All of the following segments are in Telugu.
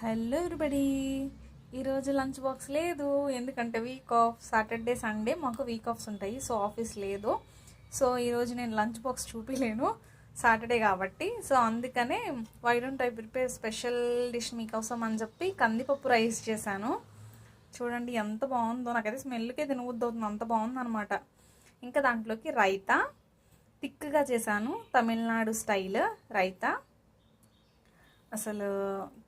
Hello everybody. ఈరోజు లంచ్ బాక్స్ లేదు, ఎందుకంటే వీక్ ఆఫ్, సాటర్డే సండే మాకు వీక్ ఆఫ్స్ ఉంటాయి. సో ఆఫీస్ లేదు. సో ఈరోజు నేను లంచ్ బాక్స్ చూపించలేను, సాటర్డే కాబట్టి. సో అందుకనే why don't I prepare special dish మీకోసం అని చెప్పి కందిపప్పు రైస్ చేశాను. చూడండి ఎంత బాగుందో, నాకైతే స్మెల్కే తినబుద్ధి అవుతుంది, అంత బాగుందనమాట. ఇంకా దాంట్లోకి రైతా థిక్గా చేశాను, తమిళనాడు స్టైల్ రైతా. అసలు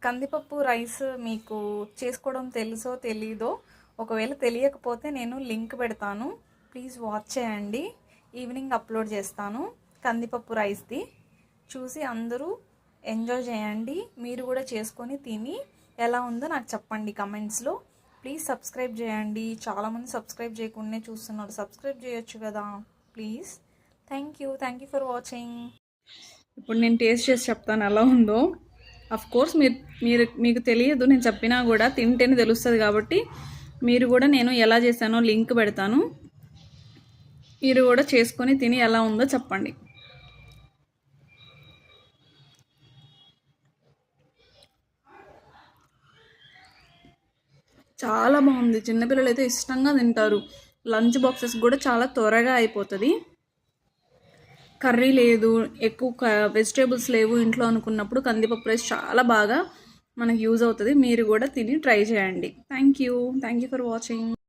కందిపప్పు రైస్ మీకు చేసుకోవడం తెలుసో తెలీదో, ఒకవేళ తెలియకపోతే నేను లింక్ పెడతాను, ప్లీజ్ వాచ్ చేయండి. ఈవినింగ్ అప్లోడ్ చేస్తాను కందిపప్పు రైస్ది, చూసి అందరూ ఎంజాయ్ చేయండి. మీరు కూడా చేసుకొని తిని ఎలా ఉందో నాకు చెప్పండి కమెంట్స్లో. ప్లీజ్ సబ్స్క్రైబ్ చేయండి, చాలామంది సబ్స్క్రైబ్ చేయకుండానే చూస్తున్నారు, సబ్స్క్రైబ్ చేయొచ్చు కదా please. Thank you for watching. ఇప్పుడు నేను టేస్ట్ చేసి చెప్తాను ఎలా ఉందో. అఫ్ కోర్స్ మీకు తెలియదు, నేను చెప్పినా కూడా తింటేనే తెలుస్తుంది కాబట్టి మీరు కూడా నేను ఎలా చేశానో లింక్ పెడతాను, మీరు కూడా చేసుకొని తిని ఎలా ఉందో చెప్పండి. చాలా బాగుంది, చిన్నపిల్లలు అయితే ఇష్టంగా తింటారు. లంచ్ బాక్సెస్ కూడా చాలా త్వరగా అయిపోతుంది. కర్రీ లేదు, ఎక్కువ వెజిటేబుల్స్ లేవు ఇంట్లో అనుకున్నప్పుడు కందిపప్పు రైస్ చాలా బాగా మనకు యూజ్ అవుతుంది. మీరు కూడా తిని ట్రై చేయండి. Thank you for watching.